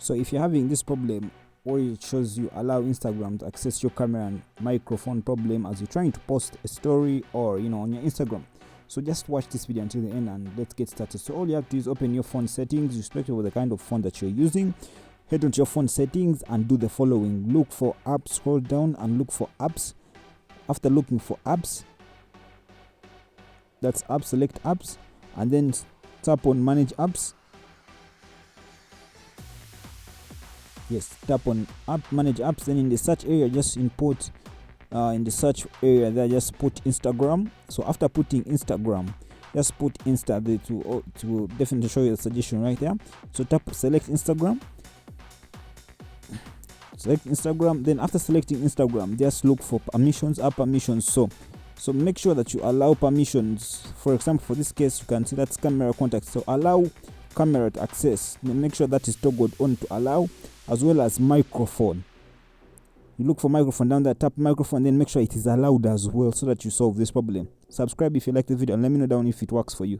So if you're having this problem or it shows you allow Instagram to access your camera and microphone problem as you're trying to post a story or on your Instagram, so just watch this video until the end and let's get started. So all you have to do is open your phone settings, irrespective of the kind of phone that you're using. Head onto your phone settings and do the following. Look for apps, scroll down and look for apps. After looking for apps, that's apps, select apps and then tap on manage apps. Yes, tap on app, manage apps. Then in the search area, just input in the search area there, just put Instagram. So after putting Instagram, just put Insta there to definitely show you the suggestion right there. So select Instagram. Select Instagram. Then after selecting Instagram, just look for permissions, app permissions. So make sure that you allow permissions. For example, for this case, you can see that's camera contact. So allow camera to access. Then make sure that is toggled on to allow, as well as microphone. You look for microphone down there, tap microphone, then make sure it is allowed as well so that you solve this problem. Subscribe if you like the video and let me know down if it works for you.